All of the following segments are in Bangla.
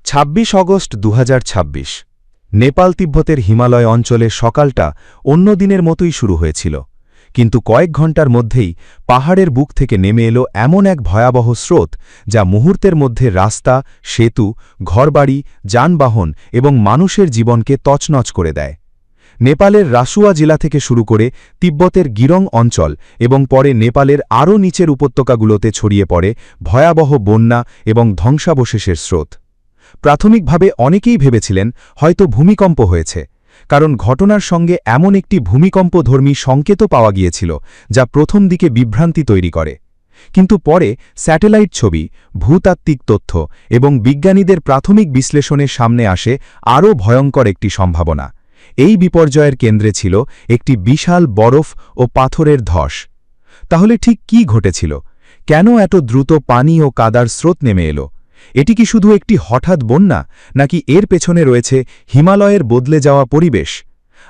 ২৬ অগস্ট ২০২৬ নেপাল তিব্বতের হিমালয় অঞ্চলে সকালটা অন্য দিনের মতোই শুরু হয়েছিল, কিন্তু কয়েক ঘণ্টার মধ্যেই পাহাড়ের বুক থেকে নেমে এলো এমন এক ভয়াবহ স্রোত যা মুহূর্তের মধ্যে রাস্তা, সেতু, ঘরবাড়ি, যানবাহন এবং মানুষের জীবনকে তছনছ করে দেয়। নেপালের রাসুয়া জেলা থেকে শুরু করে তিব্বতের গিরং অঞ্চল এবং পরে নেপালের আরও নিচের উপত্যকাগুলোতে ছড়িয়ে পড়ে ভয়াবহ বন্যা এবং ধ্বংসাবশেষের স্রোত। প্রাথমিকভাবে অনেকেই ভেবেছিলেন হয়তো ভূমিকম্প হয়েছে, কারণ ঘটনার সঙ্গে এমন একটি ভূমিকম্পধর্মী সংকেতও পাওয়া গিয়েছিল যা প্রথম দিকে বিভ্রান্তি তৈরি করে। কিন্তু পরে স্যাটেলাইট ছবি, ভূতাত্ত্বিক তথ্য এবং বিজ্ঞানীদের প্রাথমিক বিশ্লেষণের সামনে আসে আরও ভয়ঙ্কর একটি সম্ভাবনা। এই বিপর্যয়ের কেন্দ্রে ছিল একটি বিশাল বরফ ও পাথরের ধস। তাহলে ঠিক কী ঘটেছিল? কেন এত দ্রুত পানি ও কাদার স্রোত নেমে এলো? এটি কি শুধু একটি হঠাৎ বন্যা, নাকি এর পেছনে রয়েছে হিমালয়ের বদলে যাওয়া পরিবেশ?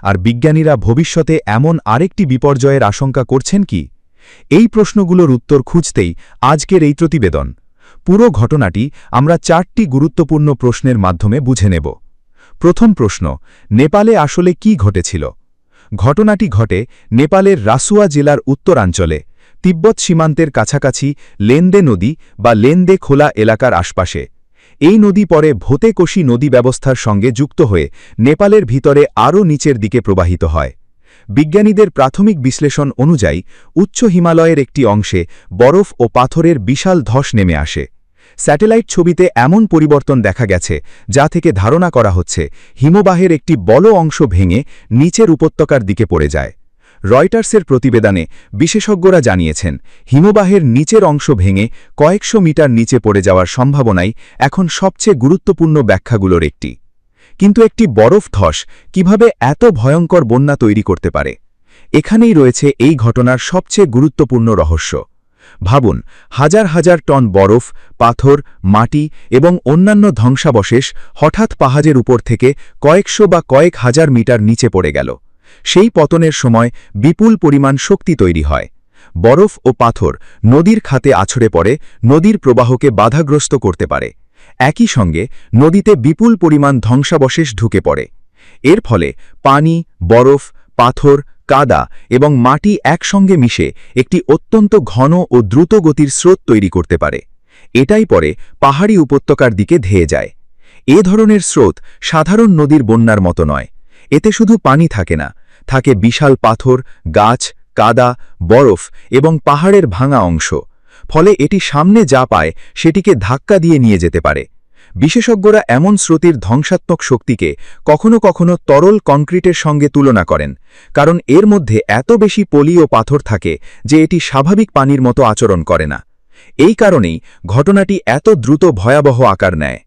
আর বিজ্ঞানীরা ভবিষ্যতে এমন আরেকটি বিপর্যয়ের আশঙ্কা করছেন কি? এই প্রশ্নগুলোর উত্তর খুঁজতেই আজকের এই প্রতিবেদন। পুরো ঘটনাটি আমরা 4টি গুরুত্বপূর্ণ প্রশ্নের মাধ্যমে বুঝে নেব। প্রথম প্রশ্ন, নেপালে আসলে কি ঘটেছিল? ঘটনাটি ঘটে নেপালের রাসুয়া জেলার উত্তরাঞ্চলে, তিব্বত সীমান্তের কাছাকাছি লেন্দে নদী বা লেন্দে খোলা এলাকার আশপাশে। এই নদী পরে ভোতে-কোশি নদী ব্যবস্থার সঙ্গে যুক্ত হয়ে নেপালের ভিতরে আরও নিচের দিকে প্রবাহিত হয়। বিজ্ঞানীদের প্রাথমিক বিশ্লেষণ অনুযায়ী উচ্চ হিমালয়ের একটি অংশে বরফ ও পাথরের বিশাল ধস নেমে আসে। স্যাটেলাইট ছবিতে এমন পরিবর্তন দেখা গেছে যা থেকে ধারণা করা হচ্ছে হিমবাহের একটি বড় অংশ ভেঙে নিচের উপত্যকার দিকে পড়ে যায়। রয়টার্সের প্রতিবেদনে বিশেষজ্ঞরা জানিয়েছেন হিমবাহের নিচের অংশ ভেঙে কয়েকশো মিটার নিচে পড়ে যাওয়ার সম্ভাবনাই এখন সবচেয়ে গুরুত্বপূর্ণ ব্যাখ্যাগুলোর একটি। কিন্তু একটি বরফ ধস কিভাবে এত ভয়ঙ্কর বন্যা তৈরি করতে পারে? এখানেই রয়েছে এই ঘটনার সবচেয়ে গুরুত্বপূর্ণ রহস্য। ভাবুন, হাজার হাজার টন বরফ, পাথর, মাটি এবং অন্যান্য ধ্বংসাবশেষ হঠাৎ পাহাড়ের উপর থেকে কয়েকশো বা কয়েক হাজার মিটার নিচে পড়ে গেল। সেই পতনের সময় বিপুল পরিমাণ শক্তি তৈরি হয়। বরফ ও পাথর নদীর খাতে আছড়ে পড়ে নদীর প্রবাহকে বাধাগ্রস্ত করতে পারে। একই সঙ্গে নদীতে বিপুল পরিমাণ ধ্বংসাবশেষ ঢুকে পড়ে। এর ফলে পানি, বরফ, পাথর, কাদা এবং মাটি একসঙ্গে মিশে একটি অত্যন্ত ঘন ও দ্রুত গতির স্রোত তৈরি করতে পারে। এটাই পরে পাহাড়ি উপত্যকার দিকে ধেয়ে যায়। এ ধরনের স্রোত সাধারণ নদীর বন্যার মতো নয়। এতে শুধু পানি থাকে না, থাকে বিশাল পাথর, গাছ, কাদা, বরফ এবং পাহাড়ের ভাঙা অংশ। ফলে এটি সামনে যা পায় সেটিকে ধাক্কা দিয়ে নিয়ে যেতে পারে। বিশেষজ্ঞরা এমন স্রোতের ধ্বংসাত্মক শক্তিকে কখনো কখনো তরল কংক্রিটের সঙ্গে তুলনা করেন, কারণ এর মধ্যে এত বেশি পলি ও পাথর থাকে যে এটি স্বাভাবিক পানির মতো আচরণ করে না। এই কারণেই ঘটনাটি এত দ্রুত ভয়াবহ আকার নেয়।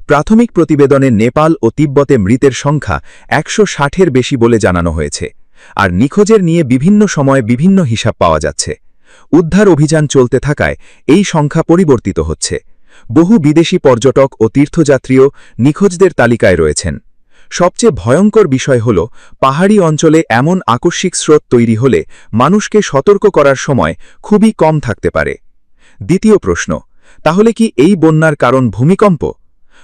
প্রাথমিক প্রতিবেদনে নেপাল ও তিব্বতে মৃতের সংখ্যা 160-এর বেশি বলে জানানো হয়েছে, আর নিখোঁজের নিয়ে বিভিন্ন সময়ে বিভিন্ন হিসাব পাওয়া যাচ্ছে। উদ্ধার অভিযান চলতে থাকায় এই সংখ্যা পরিবর্তিত হচ্ছে। বহু বিদেশি পর্যটক ও তীর্থযাত্রীও নিখোঁজদের তালিকায় রয়েছেন। সবচেয়ে ভয়ঙ্কর বিষয় হল, পাহাড়ি অঞ্চলে এমন আকস্মিক স্রোত তৈরি হলে মানুষকে সতর্ক করার সময় খুবই কম থাকতে পারে। দ্বিতীয় প্রশ্ন, তাহলে কি এই বন্যার কারণ ভূমিকম্প?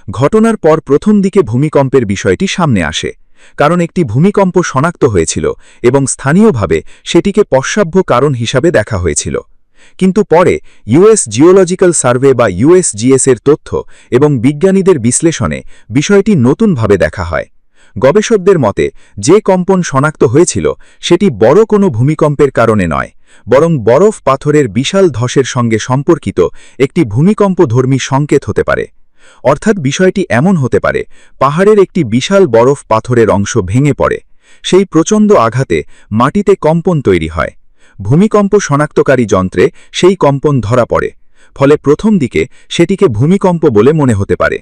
ঘটনার পর প্রথম দিকে ভূমিকম্পের বিষয়টি সামনে আসে, কারণ একটি ভূমিকম্প শনাক্ত হয়েছিল এবং স্থানীয়ভাবে সেটিকে পশ্চাভ্য কারণ হিসাবে দেখা হয়েছিল। কিন্তু পরে ইউএস জিওলজিক্যাল সার্ভে বা USGS-এর তথ্য এবং বিজ্ঞানীদের বিশ্লেষণে বিষয়টি নতুনভাবে দেখা হয়। গবেষকদের মতে যে কম্পন শনাক্ত হয়েছিল সেটি বড় কোনো ভূমিকম্পের কারণে নয়, বরং বরফ পাথরের বিশাল ধসের সঙ্গে সম্পর্কিত একটি ভূমিকম্পধর্মী সংকেত হতে পারে। অর্থাৎ বিষয়টি এমন হতে পারে, পাহাড়ের একটি বিশাল বরফ পাথরের অংশ ভেঙে পড়ে। সেই প্রচণ্ড আঘাতে মাটিতে কম্পন তৈরি হয়। ভূমিকম্প শনাক্তকারী যন্ত্রে সেই কম্পন ধরা পড়ে, ফলে প্রথম দিকে সেটিকে ভূমিকম্প বলে মনে হতে পারে।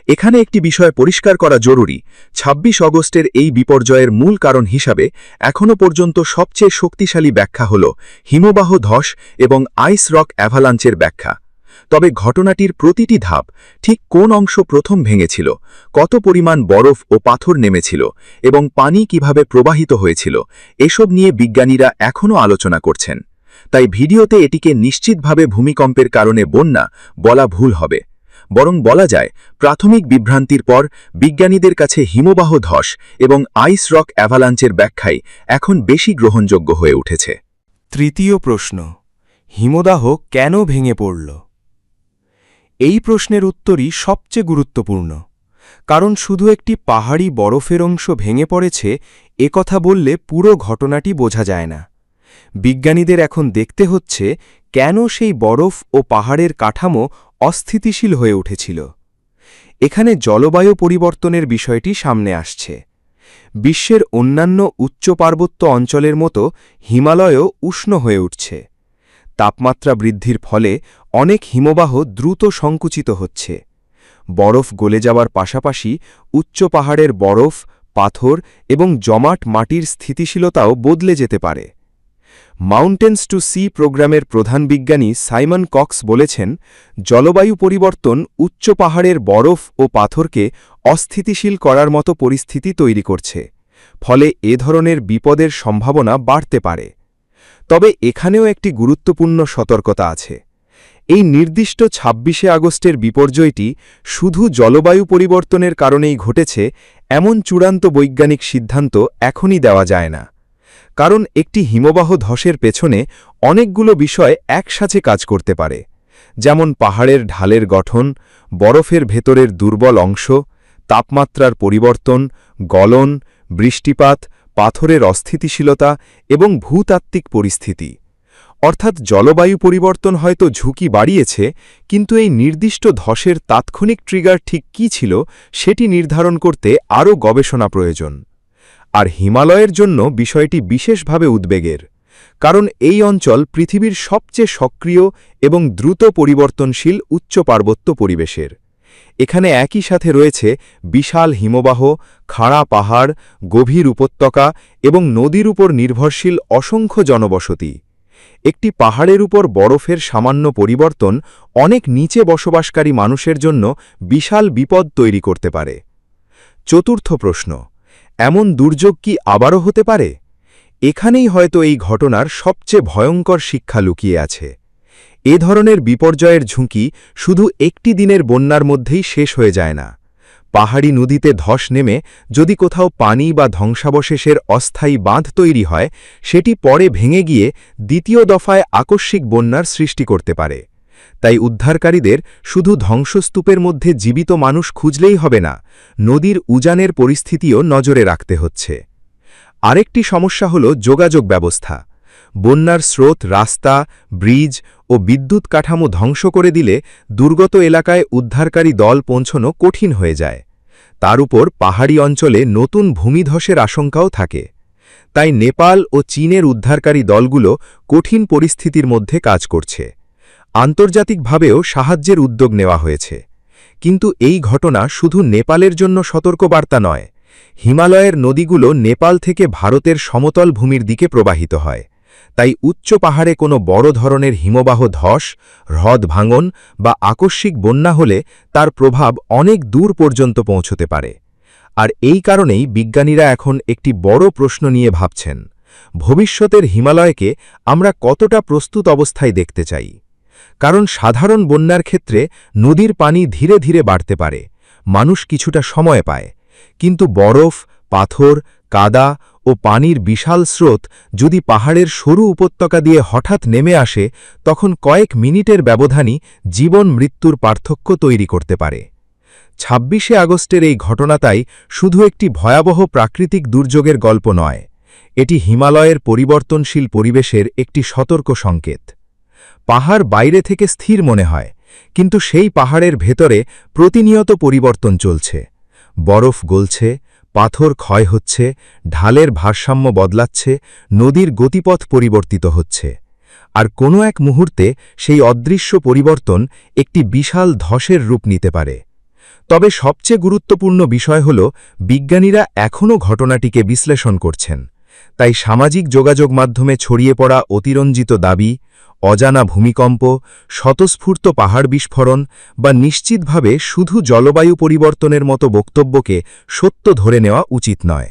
এখানে একটি বিষয় পরিষ্কার করা জরুরি, ২৬ অগস্টের এই বিপর্যয়ের মূল কারণ হিসাবে এখনও পর্যন্ত সবচেয়ে শক্তিশালী ব্যাখ্যা হল হিমবাহ ধস এবং আইস রক অ্যাভালাঞ্চের ব্যাখ্যা। তবে ঘটনাটির প্রতিটি ধাপ, ঠিক কোন অংশ প্রথম ভেঙেছিল, কত পরিমাণ বরফ ও পাথর নেমেছিল এবং পানি কিভাবে প্রবাহিত হয়েছিল, এসব নিয়ে বিজ্ঞানীরা এখনও আলোচনা করছেন। তাই ভিডিওতে এটিকে নিশ্চিতভাবে ভূমিকম্পের কারণে বন্যা বলা ভুল হবে। বরং বলা যায় প্রাথমিক বিভ্রান্তির পর বিজ্ঞানীদের কাছে হিমবাহ ধস এবং আইস রক অ্যাভালাঞ্চের ব্যাখ্যাই এখন বেশি গ্রহণযোগ্য হয়ে উঠেছে। তৃতীয় প্রশ্ন, হিমদাহ কেন ভেঙে পড়ল? এই প্রশ্নের উত্তরই সবচেয়ে গুরুত্বপূর্ণ, কারণ শুধু একটি পাহাড়ি বরফের অংশ ভেঙে পড়েছে একথা বললে পুরো ঘটনাটি বোঝা যায় না। বিজ্ঞানীদের এখন দেখতে হচ্ছে কেন সেই বরফ ও পাহাড়ের কাঠামো অস্থিতিশীল হয়ে উঠেছিল। এখানে জলবায়ু পরিবর্তনের বিষয়টি সামনে আসছে। বিশ্বের অন্যান্য উচ্চ পার্বত্য অঞ্চলের মতো হিমালয়ও উষ্ণ হয়ে উঠছে। তাপমাত্রা বৃদ্ধির ফলে অনেক হিমবাহ দ্রুত সংকুচিত হচ্ছে। বরফ গলে যাওয়ার পাশাপাশি উচ্চ পাহাড়ের বরফ, পাথর এবং জমাট মাটির স্থিতিশীলতাও বদলে যেতে পারে। মাউন্টেন্স টু সি প্রোগ্রামের প্রধান বিজ্ঞানী সাইমন কক্স বলেছেন, জলবায়ু পরিবর্তন উচ্চ পাহাড়ের বরফ ও পাথরকে অস্থিতিশীল করার মতো পরিস্থিতি তৈরি করছে, ফলে এ ধরনের বিপদের সম্ভাবনা বাড়তে পারে। তবে এখানেও একটি গুরুত্বপূর্ণ সতর্কতা আছে। এই নির্দিষ্ট ২৬শে আগস্টের বিপর্যয়টি শুধু জলবায়ু পরিবর্তনের কারণেই ঘটেছে এমন চূড়ান্ত বৈজ্ঞানিক সিদ্ধান্ত এখনই দেওয়া যায় না, কারণ একটি হিমবাহ ধসের পেছনে অনেকগুলো বিষয় একসাথে কাজ করতে পারে, যেমন পাহাড়ের ঢালের গঠন, বরফের ভেতরের দুর্বল অংশ, তাপমাত্রার পরিবর্তন, গলন, বৃষ্টিপাত, পাথরের অস্থিতিশীলতা এবং ভূতাত্ত্বিক পরিস্থিতি। অর্থাৎ জলবায়ু পরিবর্তন হয়তো ঝুঁকি বাড়িয়েছে, কিন্তু এই নির্দিষ্ট ধসের তাৎক্ষণিক ট্রিগার ঠিক কী ছিল সেটি নির্ধারণ করতে আরও গবেষণা প্রয়োজন। আর হিমালয়ের জন্য বিষয়টি বিশেষভাবে উদ্বেগের, কারণ এই অঞ্চল পৃথিবীর সবচেয়ে সক্রিয় এবং দ্রুত পরিবর্তনশীল উচ্চ পার্বত্য পরিবেশের। এখানে একই সাথে রয়েছে বিশাল হিমবাহ, খাড়া পাহাড়, গভীর উপত্যকা এবং নদীর উপর নির্ভরশীল অসংখ্য জনবসতি। একটি পাহাড়ের উপর বরফের সামান্য পরিবর্তন অনেক নিচে বসবাসকারী মানুষের জন্য বিশাল বিপদ তৈরি করতে পারে। চতুর্থ প্রশ্ন, এমন দুর্যোগ কি আবারও হতে পারে? এখানেই হয়তো এই ঘটনার সবচেয়ে ভয়ঙ্কর শিক্ষা লুকিয়ে আছে। এ ধরনের বিপর্যয়ের ঝুঁকি শুধু একটি দিনের বন্যার মধ্যেই শেষ হয়ে যায় না। পাহাড়ি নদীতে ধস নেমে যদি কোথাও পানি বা ধ্বংসাবশেষের অস্থায়ী বাঁধ তৈরি হয়, সেটি পরে ভেঙে গিয়ে দ্বিতীয় দফায় আকস্মিক বন্যার সৃষ্টি করতে পারে। তাই উদ্ধারকারীদের শুধু ধ্বংসস্তূপের মধ্যে জীবিত মানুষ খুঁজলেই হবে না, নদীর উজানের পরিস্থিতিও নজরে রাখতে হচ্ছে। আরেকটি সমস্যা হল যোগাযোগ ব্যবস্থা। বন্যার স্রোত রাস্তা, ব্রিজ ও বিদ্যুৎ কাঠামো ধ্বংস করে দিলে দুর্গত এলাকায় উদ্ধারকারী দল পৌঁছনো কঠিন হয়ে যায়। তার উপর পাহাড়ি অঞ্চলে নতুন ভূমিধসের আশঙ্কাও থাকে। তাই নেপাল ও চীনের উদ্ধারকারী দলগুলো কঠিন পরিস্থিতির মধ্যে কাজ করছে। আন্তর্জাতিকভাবেও সাহায্যের উদ্যোগ নেওয়া হয়েছে। কিন্তু এই ঘটনা শুধু নেপালের জন্য সতর্কবার্তা নয়। হিমালয়ের নদীগুলো নেপাল থেকে ভারতের সমতল ভূমির দিকে প্রবাহিত হয়। তাই উচ্চ পাহাড়ে কোনো বড় ধরনের হিমবাহ ধস, হ্রদ ভাঙন বা আকস্মিক বন্যা হলে তার প্রভাব অনেক দূর পর্যন্ত পৌঁছতে পারে। আর এই কারণেই বিজ্ঞানীরা এখন একটি বড় প্রশ্ন নিয়ে ভাবছেন, ভবিষ্যতের হিমালয়কে আমরা কতটা প্রস্তুত অবস্থায় দেখতে চাই। কারণ সাধারণ বন্যার ক্ষেত্রে নদীর পানি ধীরে ধীরে বাড়তে পারে, মানুষ কিছুটা সময় পায়। কিন্তু বরফ, পাথর, কাদা ও পানির বিশাল স্রোত যদি পাহাড়ের সরু উপত্যকা দিয়ে হঠাৎ নেমে আসে, তখন কয়েক মিনিটের ব্যবধানই জীবন মৃত্যুর পার্থক্য তৈরি করতে পারে। ২৬শে আগস্টের এই ঘটনাটাই শুধু একটি ভয়াবহ প্রাকৃতিক দুর্যোগের গল্প নয়, এটি হিমালয়ের পরিবর্তনশীল পরিবেশের একটি সতর্ক সংকেত। পাহাড় বাইরে থেকে স্থির মনে হয়, কিন্তু সেই পাহাড়ের ভেতরে প্রতিনিয়ত পরিবর্তন চলছে। বরফ গলছে, পাথর ক্ষয় হচ্ছে, ঢালের ভারসাম্য বদলাচ্ছে, নদীর গতিপথ পরিবর্তিত হচ্ছে। আর কোনো এক মুহূর্তে সেই অদৃশ্য পরিবর্তন একটি বিশাল ধসের রূপ নিতে পারে। তবে সবচেয়ে গুরুত্বপূর্ণ বিষয় হল, বিজ্ঞানীরা এখনও ঘটনাটিকে বিশ্লেষণ করছেন। তাই সামাজিক যোগাযোগ মাধ্যমে ছড়িয়ে পড়া অতিরঞ্জিত দাবি, অজানা ভূমিকম্প, স্বতঃস্ফূর্ত পাহাড় বিস্ফোরণ বা নিশ্চিতভাবে শুধু জলবায়ু পরিবর্তনের মতো বক্তব্যকে সত্য ধরে নেওয়া উচিত নয়।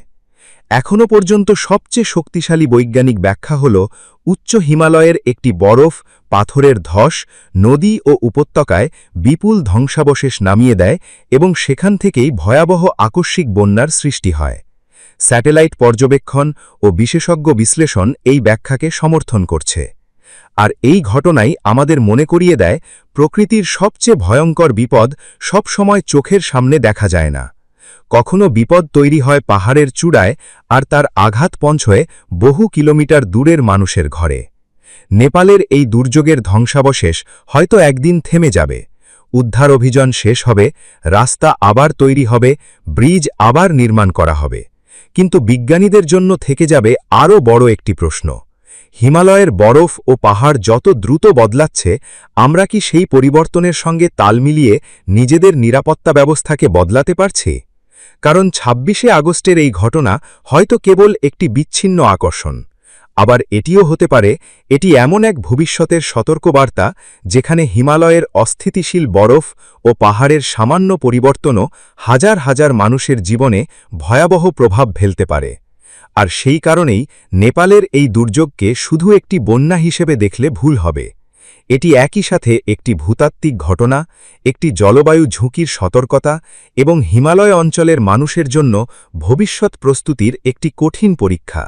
এখনও পর্যন্ত সবচেয়ে শক্তিশালী বৈজ্ঞানিক ব্যাখ্যা হল উচ্চ হিমালয়ের একটি বরফ পাথরের ধস নদী ও উপত্যকায় বিপুল ধ্বংসাবশেষ নামিয়ে দেয় এবং সেখান থেকেই ভয়াবহ আকস্মিক বন্যার সৃষ্টি হয়। স্যাটেলাইট পর্যবেক্ষণ ও বিশেষজ্ঞ বিশ্লেষণ এই ব্যাখ্যাকে সমর্থন করছে। আর এই ঘটনাই আমাদের মনে করিয়ে দেয়, প্রকৃতির সবচেয়ে ভয়ঙ্কর বিপদ সবসময় চোখের সামনে দেখা যায় না। কখনো বিপদ তৈরি হয় পাহাড়ের চূড়ায়, আর তার আঘাত পৌঁছয় বহু কিলোমিটার দূরের মানুষের ঘরে। নেপালের এই দুর্যোগের ধ্বংসাবশেষ হয়তো একদিন থেমে যাবে, উদ্ধার অভিযান শেষ হবে, রাস্তা আবার তৈরি হবে, ব্রিজ আবার নির্মাণ করা হবে। কিন্তু বিজ্ঞানীদের জন্য থেকে যাবে আরও বড় একটি প্রশ্ন। হিমালয়ের বরফ ও পাহাড় যত দ্রুত বদলাচ্ছে, আমরা কি সেই পরিবর্তনের সঙ্গে তাল মিলিয়ে নিজেদের নিরাপত্তা ব্যবস্থাকে বদলাতে পারছি? কারণ ২৬শে আগস্টের এই ঘটনা হয়তো কেবল একটি বিচ্ছিন্ন আকর্ষণ, আবার এটিও হতে পারে এটি এমন এক ভবিষ্যতের সতর্কবার্তা যেখানে হিমালয়ের অস্থিতিশীল বরফ ও পাহাড়ের সামান্য পরিবর্তনও হাজার হাজার মানুষের জীবনে ভয়াবহ প্রভাব ফেলতে পারে। আর সেই কারণেই নেপালের এই দুর্যোগকে শুধু একটি বন্যা হিসেবে দেখলে ভুল হবে। এটি একই সাথে একটি ভূতাত্ত্বিক ঘটনা, একটি জলবায়ু ঝুঁকির সতর্কতা এবং হিমালয় অঞ্চলের মানুষের জন্য ভবিষ্যৎ প্রস্তুতির একটি কঠিন পরীক্ষা।